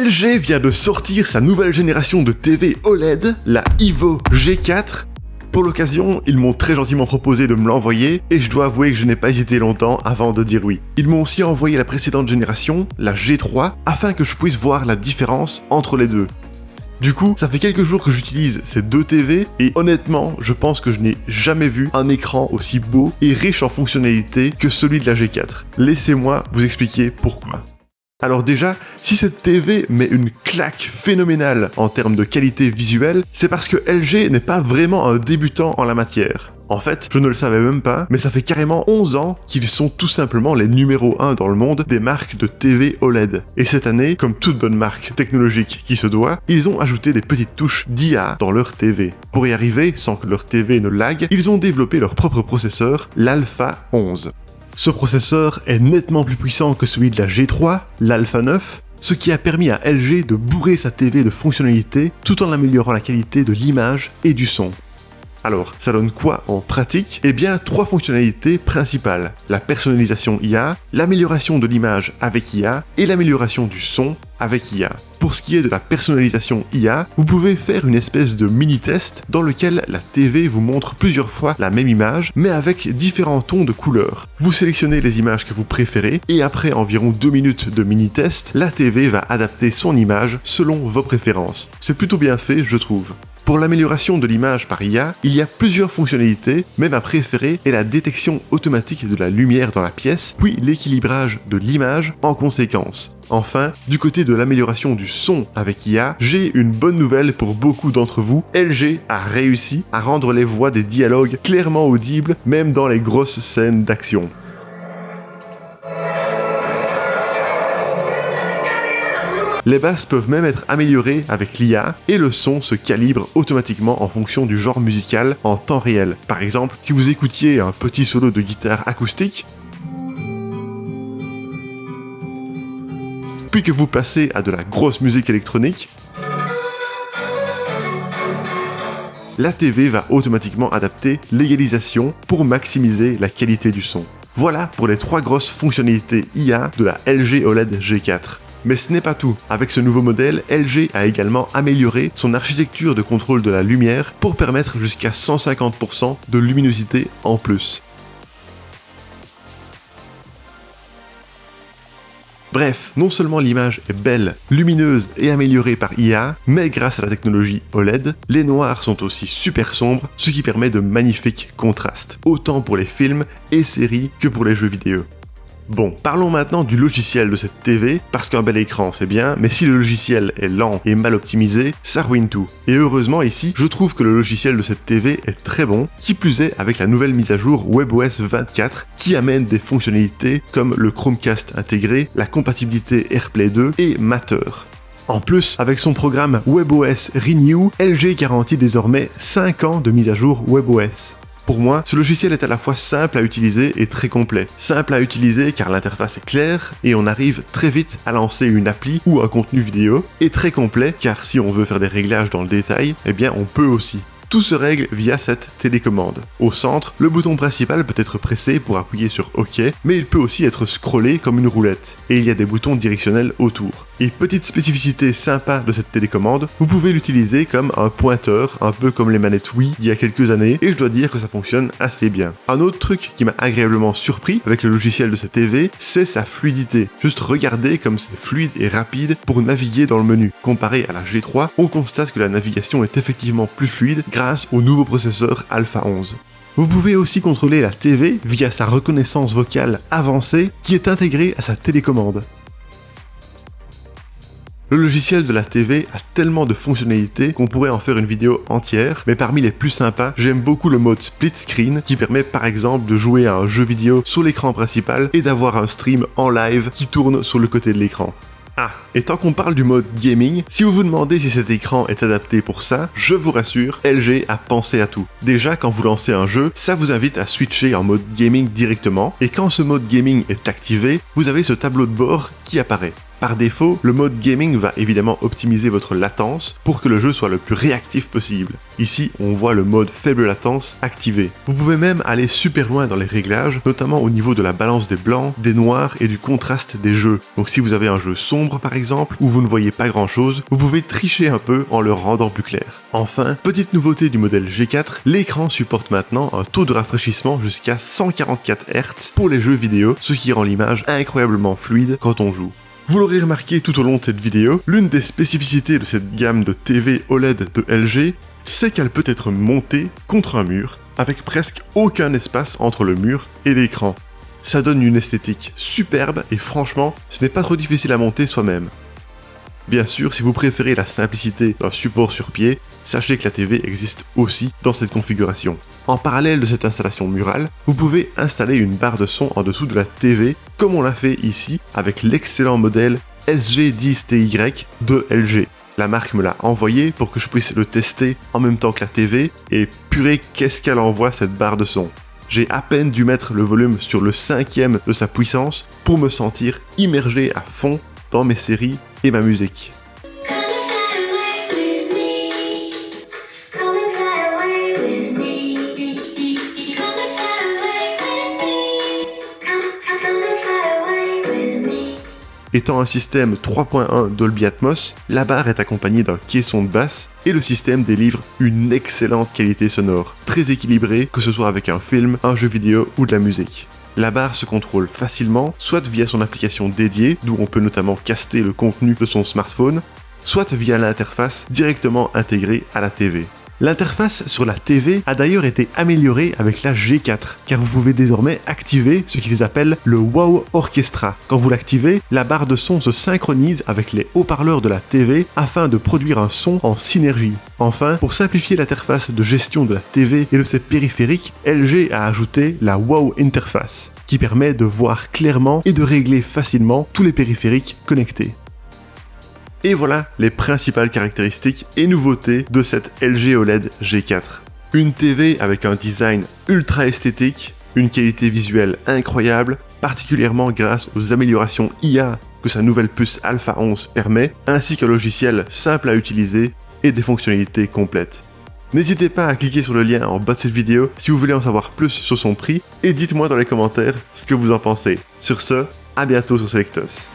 LG vient de sortir sa nouvelle génération de TV OLED, la Evo G4. Pour l'occasion, ils m'ont très gentiment proposé de me l'envoyer et je dois avouer que je n'ai pas hésité longtemps avant de dire oui. Ils m'ont aussi envoyé la précédente génération, la G3, afin que je puisse voir la différence entre les deux. Du coup, ça fait quelques jours que j'utilise ces deux TV et honnêtement, je pense que je n'ai jamais vu un écran aussi beau et riche en fonctionnalités que celui de la G4. Laissez-moi vous expliquer pourquoi. Alors déjà, si cette TV met une claque phénoménale en termes de qualité visuelle, c'est parce que LG n'est pas vraiment un débutant en la matière. En fait, je ne le savais même pas, mais ça fait carrément 11 ans qu'ils sont tout simplement les numéros 1 dans le monde des marques de TV OLED. Et cette année, comme toute bonne marque technologique qui se doit, ils ont ajouté des petites touches d'IA dans leur TV. Pour y arriver, sans que leur TV ne lag, ils ont développé leur propre processeur, l'Alpha 11. Ce processeur est nettement plus puissant que celui de la G3, l'Alpha 9, ce qui a permis à LG de bourrer sa TV de fonctionnalités tout en améliorant la qualité de l'image et du son. Alors, ça donne quoi en pratique ? Eh bien, 3 fonctionnalités principales. La personnalisation IA, l'amélioration de l'image avec IA et l'amélioration du son avec IA. Pour ce qui est de la personnalisation IA, vous pouvez faire une espèce de mini-test dans lequel la TV vous montre plusieurs fois la même image, mais avec différents tons de couleurs. Vous sélectionnez les images que vous préférez et après environ 2 minutes de mini-test, la TV va adapter son image selon vos préférences. C'est plutôt bien fait, je trouve. Pour l'amélioration de l'image par IA, il y a plusieurs fonctionnalités, mais ma préférée est la détection automatique de la lumière dans la pièce, puis l'équilibrage de l'image en conséquence. Enfin, du côté de l'amélioration du son avec IA, j'ai une bonne nouvelle pour beaucoup d'entre vous. LG a réussi à rendre les voix des dialogues clairement audibles, même dans les grosses scènes d'action. Les basses peuvent même être améliorées avec l'IA et le son se calibre automatiquement en fonction du genre musical en temps réel. Par exemple, si vous écoutiez un petit solo de guitare acoustique, puis que vous passez à de la grosse musique électronique, la TV va automatiquement adapter l'égalisation pour maximiser la qualité du son. Voilà pour les 3 grosses fonctionnalités IA de la LG OLED G4. Mais ce n'est pas tout. Avec ce nouveau modèle, LG a également amélioré son architecture de contrôle de la lumière pour permettre jusqu'à 150% de luminosité en plus. Bref, non seulement l'image est belle, lumineuse et améliorée par IA, mais grâce à la technologie OLED, les noirs sont aussi super sombres, ce qui permet de magnifiques contrastes, autant pour les films et séries que pour les jeux vidéo. Bon, parlons maintenant du logiciel de cette TV, parce qu'un bel écran c'est bien, mais si le logiciel est lent et mal optimisé, ça ruine tout. Et heureusement ici, je trouve que le logiciel de cette TV est très bon, qui plus est avec la nouvelle mise à jour WebOS 24, qui amène des fonctionnalités comme le Chromecast intégré, la compatibilité AirPlay 2 et Matter. En plus, avec son programme WebOS Renew, LG garantit désormais 5 ans de mise à jour WebOS. Pour moi, ce logiciel est à la fois simple à utiliser et très complet. Simple à utiliser car l'interface est claire et on arrive très vite à lancer une appli ou un contenu vidéo, et très complet car si on veut faire des réglages dans le détail, eh bien on peut aussi. Tout se règle via cette télécommande. Au centre, le bouton principal peut être pressé pour appuyer sur OK, mais il peut aussi être scrollé comme une roulette. Et il y a des boutons directionnels autour. Et petite spécificité sympa de cette télécommande, vous pouvez l'utiliser comme un pointeur, un peu comme les manettes Wii d'il y a quelques années, et je dois dire que ça fonctionne assez bien. Un autre truc qui m'a agréablement surpris avec le logiciel de cette TV, c'est sa fluidité. Juste regardez comme c'est fluide et rapide pour naviguer dans le menu. Comparé à la G3, on constate que la navigation est effectivement plus fluide grâce au nouveau processeur Alpha 11. Vous pouvez aussi contrôler la TV via sa reconnaissance vocale avancée qui est intégrée à sa télécommande. Le logiciel de la TV a tellement de fonctionnalités qu'on pourrait en faire une vidéo entière, mais parmi les plus sympas, j'aime beaucoup le mode split screen qui permet par exemple de jouer à un jeu vidéo sur l'écran principal et d'avoir un stream en live qui tourne sur le côté de l'écran. Ah, et tant qu'on parle du mode gaming, si vous vous demandez si cet écran est adapté pour ça, je vous rassure, LG a pensé à tout. Déjà, quand vous lancez un jeu, ça vous invite à switcher en mode gaming directement, et quand ce mode gaming est activé, vous avez ce tableau de bord qui apparaît. Par défaut, le mode gaming va évidemment optimiser votre latence pour que le jeu soit le plus réactif possible. Ici, on voit le mode faible latence activé. Vous pouvez même aller super loin dans les réglages, notamment au niveau de la balance des blancs, des noirs et du contraste des jeux. Donc si vous avez un jeu sombre par exemple, où vous ne voyez pas grand chose, vous pouvez tricher un peu en le rendant plus clair. Enfin, petite nouveauté du modèle G4, l'écran supporte maintenant un taux de rafraîchissement jusqu'à 144 Hz pour les jeux vidéo, ce qui rend l'image incroyablement fluide quand on joue. Vous l'aurez remarqué tout au long de cette vidéo, l'une des spécificités de cette gamme de TV OLED de LG, c'est qu'elle peut être montée contre un mur, avec presque aucun espace entre le mur et l'écran. Ça donne une esthétique superbe et franchement, ce n'est pas trop difficile à monter soi-même. Bien sûr, si vous préférez la simplicité d'un support sur pied, sachez que la TV existe aussi dans cette configuration. En parallèle de cette installation murale, vous pouvez installer une barre de son en dessous de la TV, comme on l'a fait ici avec l'excellent modèle SG10TY de LG. La marque me l'a envoyé pour que je puisse le tester en même temps que la TV, et purée qu'est-ce qu'elle envoie cette barre de son. J'ai à peine dû mettre le volume sur le 5e de sa puissance pour me sentir immergé à fond dans mes séries et ma musique. Étant un système 3.1 Dolby Atmos, la barre est accompagnée d'un caisson de basse et le système délivre une excellente qualité sonore, très équilibrée que ce soit avec un film, un jeu vidéo ou de la musique. La barre se contrôle facilement, soit via son application dédiée, d'où on peut notamment caster le contenu de son smartphone, soit via l'interface directement intégrée à la TV. L'interface sur la TV a d'ailleurs été améliorée avec la G4, car vous pouvez désormais activer ce qu'ils appellent le Wow Orchestra. Quand vous l'activez, la barre de son se synchronise avec les haut-parleurs de la TV afin de produire un son en synergie. Enfin, pour simplifier l'interface de gestion de la TV et de ses périphériques, LG a ajouté la Wow Interface, qui permet de voir clairement et de régler facilement tous les périphériques connectés. Et voilà les principales caractéristiques et nouveautés de cette LG OLED G4. Une TV avec un design ultra esthétique, une qualité visuelle incroyable, particulièrement grâce aux améliorations IA que sa nouvelle puce Alpha 11 permet, ainsi qu'un logiciel simple à utiliser et des fonctionnalités complètes. N'hésitez pas à cliquer sur le lien en bas de cette vidéo si vous voulez en savoir plus sur son prix et dites-moi dans les commentaires ce que vous en pensez. Sur ce, à bientôt sur Selectos.